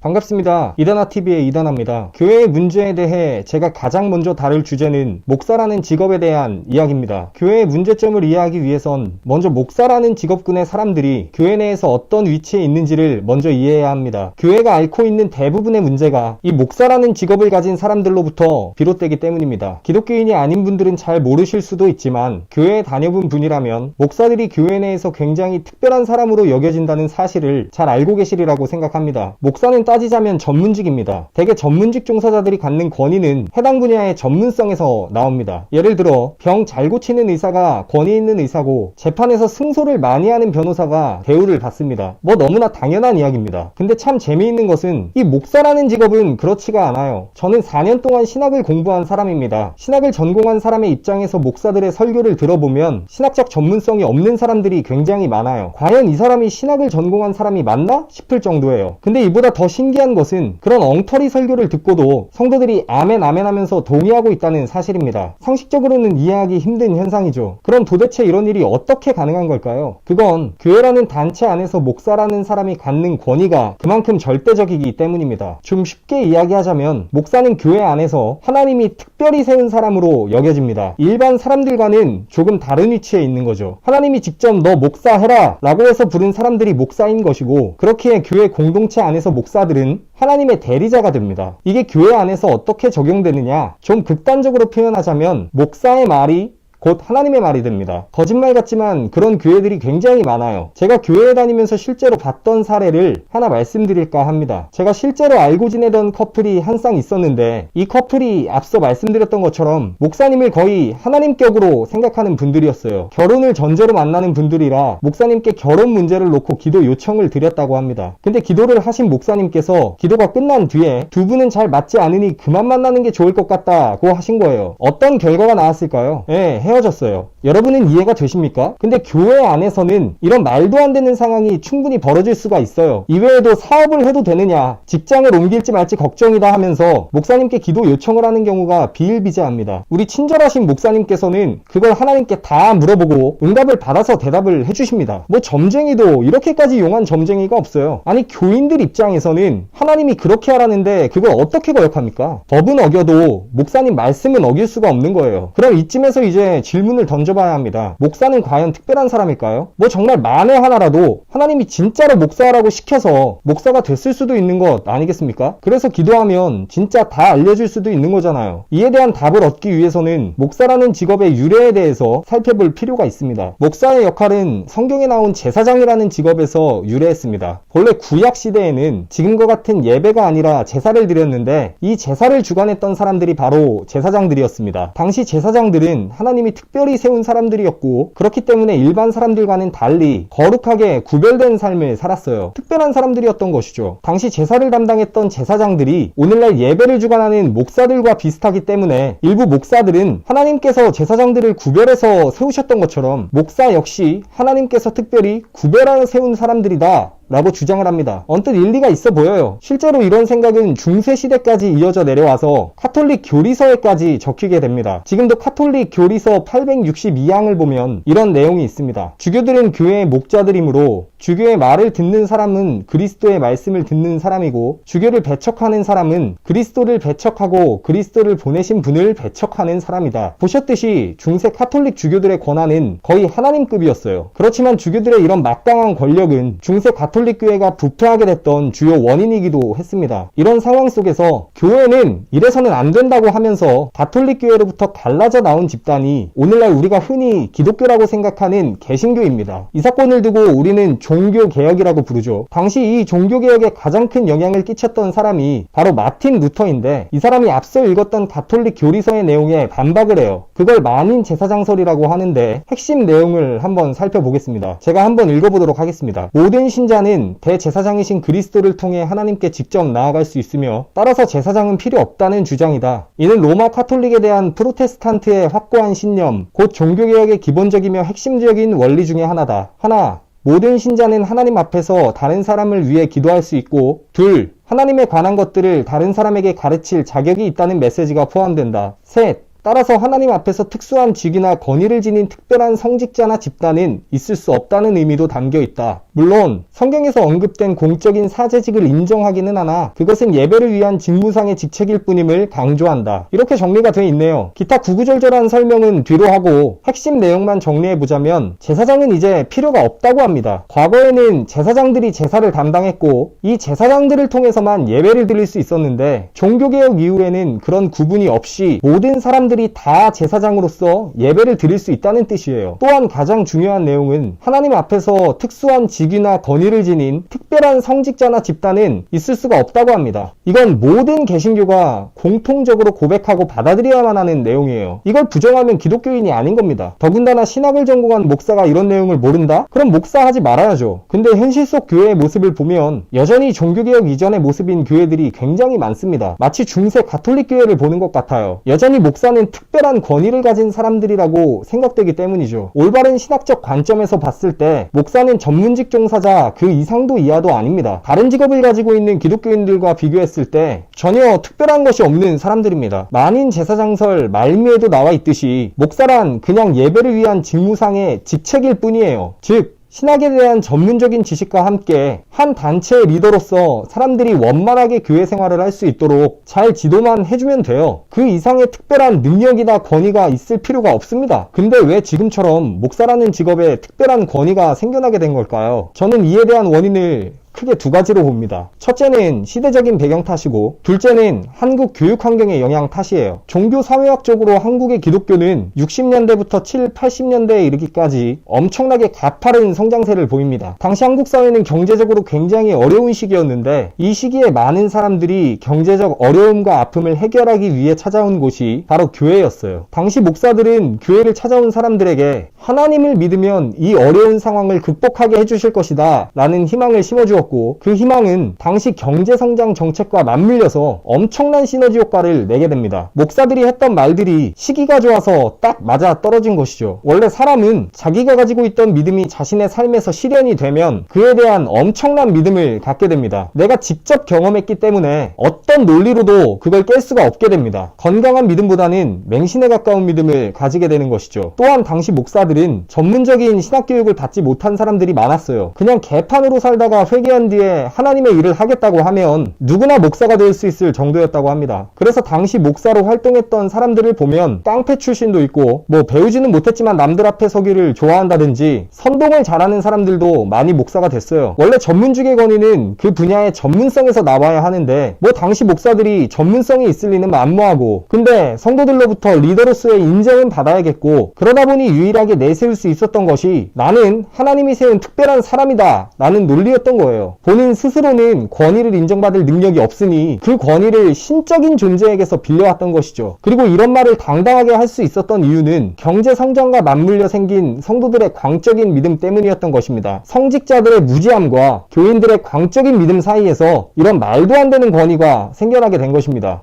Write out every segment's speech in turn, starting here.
반갑습니다. 이다나TV의 이다나입니다. 교회의 문제에 대해 제가 가장 먼저 다룰 주제는 목사라는 직업에 대한 이야기입니다. 교회의 문제점을 이해하기 위해선 먼저 목사라는 직업군의 사람들이 교회 내에서 어떤 위치에 있는지를 먼저 이해해야 합니다. 교회가 앓고 있는 대부분의 문제가 이 목사라는 직업을 가진 사람들로부터 비롯되기 때문입니다. 기독교인이 아닌 분들은 잘 모르실 수도 있지만 교회에 다녀본 분이라면 목사들이 교회 내에서 굉장히 특별한 사람으로 여겨진다는 사실을 잘 알고 계시리라고 생각합니다. 목사는 따지자면 전문직입니다. 대개 전문직 종사자들이 갖는 권위는 해당 분야의 전문성에서 나옵니다. 예를 들어 병 잘 고치는 의사가 권위 있는 의사고 재판에서 승소를 많이 하는 변호사가 대우를 받습니다. 뭐 너무나 당연한 이야기입니다. 근데 참 재미있는 것은 이 목사라는 직업은 그렇지가 않아요. 저는 4년 동안 신학을 공부한 사람입니다. 신학을 전공한 사람의 입장에서 목사들의 설교를 들어보면 신학적 전문성이 없는 사람들이 굉장히 많아요. 과연 이 사람이 신학을 전공한 사람이 맞나 싶을 정도예요. 근데 이보다 더 신기한 것은 그런 엉터리 설교를 듣고도 성도들이 아멘 아멘 하면서 동의하고 있다는 사실입니다. 상식적으로는 이해하기 힘든 현상이죠. 그럼 도대체 이런 일이 어떻게 가능한 걸까요? 그건 교회라는 단체 안에서 목사라는 사람이 갖는 권위가 그만큼 절대적이기 때문입니다. 좀 쉽게 이야기하자면 목사는 교회 안에서 하나님이 특별히 세운 사람으로 여겨집니다. 일반 사람들과는 조금 다른 위치에 있는 거죠. 하나님이 직접 너 목사해라 라고 해서 부른 사람들이 목사인 것이고, 그렇기에 교회 공동체 안에서 목사들은 하나님의 대리자가 됩니다. 이게 교회 안에서 어떻게 적용되느냐? 좀 극단적으로 표현하자면 목사의 말이 곧 하나님의 말이 됩니다. 거짓말 같지만 그런 교회들이 굉장히 많아요. 제가 교회에 다니면서 실제로 봤던 사례를 하나 말씀드릴까 합니다. 제가 실제로 알고 지내던 커플이 한 쌍 있었는데, 이 커플이 앞서 말씀드렸던 것처럼 목사님을 거의 하나님격으로 생각하는 분들이었어요. 결혼을 전제로 만나는 분들이라 목사님께 결혼 문제를 놓고 기도 요청을 드렸다고 합니다. 근데 기도를 하신 목사님께서 기도가 끝난 뒤에 두 분은 잘 맞지 않으니 그만 만나는 게 좋을 것 같다고 하신 거예요. 어떤 결과가 나왔을까요? 헤어졌어요. 여러분은 이해가 되십니까? 근데 교회 안에서는 이런 말도 안 되는 상황이 충분히 벌어질 수가 있어요. 이외에도 사업을 해도 되느냐, 직장을 옮길지 말지 걱정이다 하면서 목사님께 기도 요청을 하는 경우가 비일비재합니다. 우리 친절하신 목사님께서는 그걸 하나님께 다 물어보고 응답을 받아서 대답을 해주십니다. 뭐 점쟁이도 이렇게까지 용한 점쟁이가 없어요. 아니, 교인들 입장에서는 하나님이 그렇게 하라는데 그걸 어떻게 거역합니까? 법은 어겨도 목사님 말씀은 어길 수가 없는 거예요. 그럼 이쯤에서 이제 질문을 던져봐야 합니다. 목사는 과연 특별한 사람일까요? 뭐 정말 만에 하나라도 하나님이 진짜로 목사라고 시켜서 목사가 됐을 수도 있는 것 아니겠습니까? 그래서 기도하면 진짜 다 알려줄 수도 있는 거잖아요. 이에 대한 답을 얻기 위해서는 목사라는 직업의 유래에 대해서 살펴볼 필요가 있습니다. 목사의 역할은 성경에 나온 제사장이라는 직업에서 유래했습니다. 본래 구약 시대에는 지금과 같은 예배가 아니라 제사를 드렸는데, 이 제사를 주관했던 사람들이 바로 제사장들이었습니다. 당시 제사장들은 하나님이 특별히 세운 사람들이었고, 그렇기 때문에 일반 사람들과는 달리 거룩하게 구별된 삶을 살았어요. 특별한 사람들이었던 것이죠. 당시 제사를 담당했던 제사장들이 오늘날 예배를 주관하는 목사들과 비슷하기 때문에 일부 목사들은 하나님께서 제사장들을 구별해서 세우셨던 것처럼 목사 역시 하나님께서 특별히 구별하여 세운 사람들이다 라고 주장을 합니다. 언뜻 일리가 있어 보여요. 실제로 이런 생각은 중세시대까지 이어져 내려와서 카톨릭 교리서에까지 적히게 됩니다. 지금도 카톨릭 교리서 862항을 보면 이런 내용이 있습니다. 주교들은 교회의 목자들이므로 주교의 말을 듣는 사람은 그리스도의 말씀을 듣는 사람이고, 주교를 배척하는 사람은 그리스도를 배척하고 그리스도를 보내신 분을 배척하는 사람이다. 보셨듯이 중세 카톨릭 주교들의 권한은 거의 하나님급이었어요. 그렇지만 주교들의 이런 막강한 권력은 중세 가톨릭 교회가 부패하게 됐던 주요 원인이기도 했습니다. 이런 상황 속에서 교회는 이래서는 안 된다고 하면서 가톨릭 교회로부터 갈라져 나온 집단이 오늘날 우리가 흔히 기독교라고 생각하는 개신교입니다. 이 사건을 두고 우리는 종교개혁이라고 부르죠. 당시 이 종교개혁에 가장 큰 영향을 끼쳤던 사람이 바로 마틴 루터인데, 이 사람이 앞서 읽었던 가톨릭 교리서의 내용에 반박을 해요. 그걸 만인 제사장설이라고 하는데 핵심 내용을 한번 살펴보겠습니다. 제가 한번 읽어보도록 하겠습니다. 모든 신자는 대제사장이신 그리스도를 통해 하나님께 직접 나아갈 수 있으며, 따라서 제사장은 필요 없다는 주장이다. 이는 로마 카톨릭에 대한 프로테스탄트의 확고한 신념, 곧 종교개혁의 기본적이며 핵심적인 원리 중에 하나다. 하나, 모든 신자는 하나님 앞에서 다른 사람을 위해 기도할 수 있고, 둘, 하나님에 관한 것들을 다른 사람에게 가르칠 자격이 있다는 메시지가 포함된다. 셋, 따라서 하나님 앞에서 특수한 직위나 권위를 지닌 특별한 성직자나 집단은 있을 수 없다는 의미도 담겨 있다. 물론 성경에서 언급된 공적인 사제직을 인정하기는 하나 그것은 예배를 위한 직무상의 직책일 뿐임을 강조한다. 이렇게 정리가 돼 있네요. 기타 구구절절한 설명은 뒤로 하고 핵심 내용만 정리해보자면 제사장은 이제 필요가 없다고 합니다. 과거에는 제사장들이 제사를 담당했고 이 제사장들을 통해서만 예배를 드릴 수 있었는데 종교개혁 이후에는 그런 구분이 없이 모든 사람들이 다 제사장으로서 예배를 드릴 수 있다는 뜻이에요. 또한 가장 중요한 내용은 하나님 앞에서 특수한 직위나 권위를 지닌 특별한 성직자나 집단은 있을 수가 없다고 합니다. 이건 모든 개신교가 공통적으로 고백하고 받아들여야만 하는 내용이에요. 이걸 부정하면 기독교인이 아닌 겁니다. 더군다나 신학을 전공한 목사가 이런 내용을 모른다? 그럼 목사하지 말아야죠. 근데 현실 속 교회의 모습을 보면 여전히 종교개혁 이전의 모습인 교회들이 굉장히 많습니다. 마치 중세 가톨릭 교회를 보는 것 같아요. 여전히 목사는 특별한 권위를 가진 사람들이라고 생각되기 때문이죠. 올바른 신학적 관점에서 봤을 때 목사는 전문직 종사자 그 이상도 이하도 아닙니다. 다른 직업을 가지고 있는 기독교인들과 비교했을 때 전혀 특별한 것이 없는 사람들입니다. 만인 제사장설 말미에도 나와 있듯이 목사란 그냥 예배를 위한 직무상의 직책일 뿐이에요. 즉 신학에 대한 전문적인 지식과 함께 한 단체의 리더로서 사람들이 원만하게 교회 생활을 할 수 있도록 잘 지도만 해주면 돼요. 그 이상의 특별한 능력이나 권위가 있을 필요가 없습니다. 근데 왜 지금처럼 목사라는 직업에 특별한 권위가 생겨나게 된 걸까요? 저는 이에 대한 원인을 크게 두 가지로 봅니다. 첫째는 시대적인 배경 탓이고 둘째는 한국 교육 환경의 영향 탓이에요. 종교 사회학적으로 한국의 기독교는 60년대부터 7, 80년대에 이르기까지 엄청나게 가파른 성장세를 보입니다. 당시 한국 사회는 경제적으로 굉장히 어려운 시기였는데 이 시기에 많은 사람들이 경제적 어려움과 아픔을 해결하기 위해 찾아온 곳이 바로 교회였어요. 당시 목사들은 교회를 찾아온 사람들에게 하나님을 믿으면 이 어려운 상황을 극복하게 해주실 것이다 라는 희망을 심어주었고 그 희망은 당시 경제성장 정책과 맞물려서 엄청난 시너지 효과를 내게 됩니다. 목사들이 했던 말들이 시기가 좋아서 딱 맞아 떨어진 것이죠. 원래 사람은 자기가 가지고 있던 믿음이 자신의 삶에서 실현이 되면 그에 대한 엄청난 믿음을 갖게 됩니다. 내가 직접 경험했기 때문에 어떤 논리로도 그걸 깰 수가 없게 됩니다. 건강한 믿음보다는 맹신에 가까운 믿음을 가지게 되는 것이죠. 또한 당시 목사들은 전문적인 신학교육을 받지 못한 사람들이 많았어요. 그냥 개판으로 살다가 회개한 뒤에 하나님의 일을 하겠다고 하면 누구나 목사가 될 수 있을 정도였다고 합니다. 그래서 당시 목사로 활동했던 사람들을 보면 깡패 출신도 있고 배우지는 못했지만 남들 앞에 서기를 좋아한다든지 선동을 잘하는 사람들도 많이 목사가 됐어요. 원래 전문직의 권위는 그 분야의 전문성에서 나와야 하는데 당시 목사들이 전문성이 있을 리는 만무하고 근데 성도들로부터 리더로서의 인정은 받아야겠고 그러다 보니 유일하게 내세울 수 있었던 것이 나는 하나님이 세운 특별한 사람이다 라는 논리였던 거예요. 본인 스스로는 권위를 인정받을 능력이 없으니 그 권위를 신적인 존재에게서 빌려왔던 것이죠. 그리고 이런 말을 당당하게 할 수 있었던 이유는 경제 성장과 맞물려 생긴 성도들의 광적인 믿음 때문이었던 것입니다. 성직자들의 무지함과 교인들의 광적인 믿음 사이에서 이런 말도 안 되는 권위가 생겨나게 된 것입니다.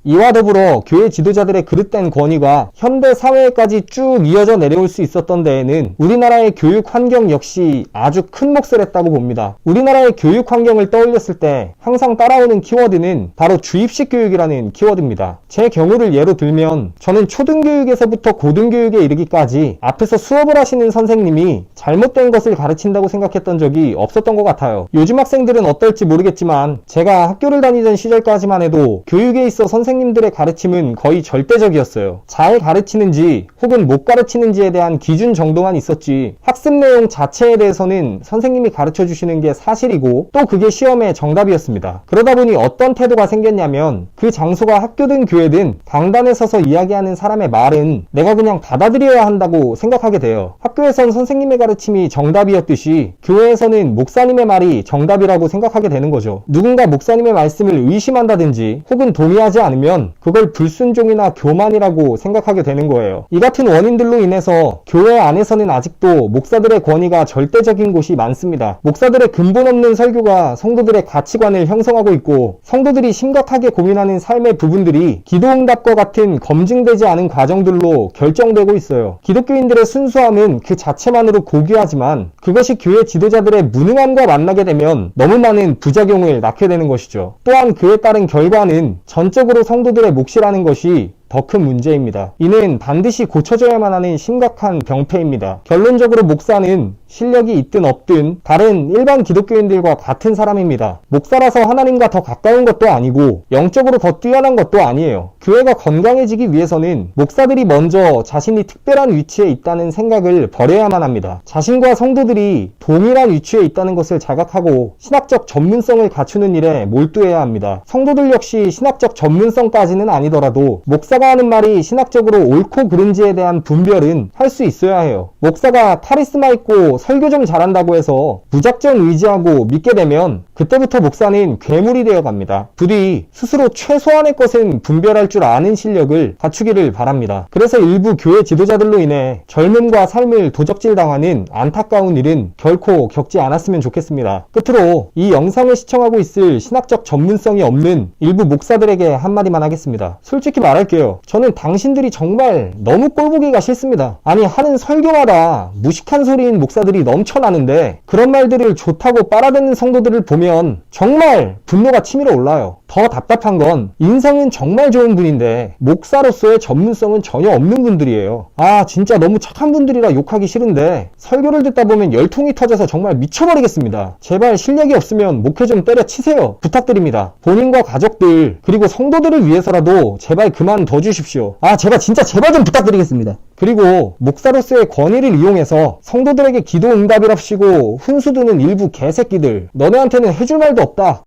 이와 더불어 교회 지도자들의 그릇된 권위가 현대 사회에까지 쭉 이어져 내려올 수 있었던 데에는 우리나라의 교육 환경 역시 아주 큰 몫을 했다고 봅니다. 우리나라의 교육 환경을 떠올렸을 때 항상 따라오는 키워드는 바로 주입식 교육이라는 키워드입니다. 제 경우를 예로 들면 저는 초등교육에서부터 고등교육에 이르기까지 앞에서 수업을 하시는 선생님이 잘못된 것을 가르친다고 생각했던 적이 없었던 것 같아요. 요즘 학생들은 어떨지 모르겠지만 제가 학교를 다니던 시절까지만 해도 교육에 있어 선생님들의 가르침은 거의 절대적이었어요. 잘 가르치는지 혹은 못 가르치는지에 대한 기준 정도만 있었지 학습 내용 자체에 대해서는 선생님이 가르쳐 주시는 게 사실이고 또 그게 시험의 정답이었습니다. 그러다 보니 어떤 태도가 생겼냐면 그 장소가 학교든 교회든 강단에 서서 이야기하는 사람의 말은 내가 그냥 받아들여야 한다고 생각하게 돼요. 학교에선 선생님의 가르침이 정답이었듯이 교회에서는 목사님의 말이 정답이라고 생각하게 되는 거죠. 누군가 목사님의 말씀을 의심한다든지 혹은 동의하지 않으면 그걸 불순종이나 교만이라고 생각하게 되는 거예요. 이 같은 원인들로 인해서 교회 안에서는 아직도 목사들의 권위가 절대적인 곳이 많습니다. 목사들의 근본 없는 설교가 성도들의 가치관을 형성하고 있고 성도들이 심각하게 고민하는 삶의 부분들이 기도응답과 같은 검증되지 않은 과정들로 결정되고 있어요. 기독교인들의 순수함은 그 자체만으로 고귀하지만 그것이 교회 지도자들의 무능함과 만나게 되면 너무 많은 부작용을 낳게 되는 것이죠. 또한 그에 따른 결과는 전적으로 성도들의 몫이라는 것이 더 큰 문제입니다. 이는 반드시 고쳐져야만 하는 심각한 병폐입니다. 결론적으로 목사는 실력이 있든 없든 다른 일반 기독교인들과 같은 사람입니다. 목사라서 하나님과 더 가까운 것도 아니고 영적으로 더 뛰어난 것도 아니에요. 교회가 건강해지기 위해서는 목사들이 먼저 자신이 특별한 위치에 있다는 생각을 버려야만 합니다. 자신과 성도들이 동일한 위치에 있다는 것을 자각하고 신학적 전문성을 갖추는 일에 몰두해야 합니다. 성도들 역시 신학적 전문성까지는 아니더라도 목사가 하는 말이 신학적으로 옳고 그른지에 대한 분별은 할 수 있어야 해요. 목사가 카리스마 있고 설교 좀 잘한다고 해서 무작정 의지하고 믿게 되면 그때부터 목사는 괴물이 되어 갑니다. 부디 스스로 최소한의 것은 분별할 줄 아는 실력을 갖추기를 바랍니다. 그래서 일부 교회 지도자들로 인해 젊음과 삶을 도적질 당하는 안타까운 일은 결코 겪지 않았으면 좋겠습니다. 끝으로 이 영상을 시청하고 있을 신학적 전문성이 없는 일부 목사들에게 한마디만 하겠습니다. 솔직히 말할게요. 저는 당신들이 정말 너무 꼴보기가 싫습니다. 아니, 하는 설교마다 무식한 소리인 목사들이 넘쳐나는데 그런 말들을 좋다고 빨아듣는 성도들을 보면 정말 분노가 치밀어 올라요. 더 답답한 건 인성은 정말 좋은 분인데 목사로서의 전문성은 전혀 없는 분들이에요. 아, 진짜 너무 착한 분들이라 욕하기 싫은데 설교를 듣다 보면 열통이 터져서 정말 미쳐버리겠습니다. 제발 실력이 없으면 목회 좀 때려치세요. 부탁드립니다. 본인과 가족들 그리고 성도들을 위해서라도 제발 그만둬 주십시오. 아, 제발 진짜 제발 좀 부탁드리겠습니다. 그리고 목사로서의 권위를 이용해서 성도들에게 기도 응답이랍시고 훈수 두는 일부 개새끼들, 너네한테는 해줄 말도 없다.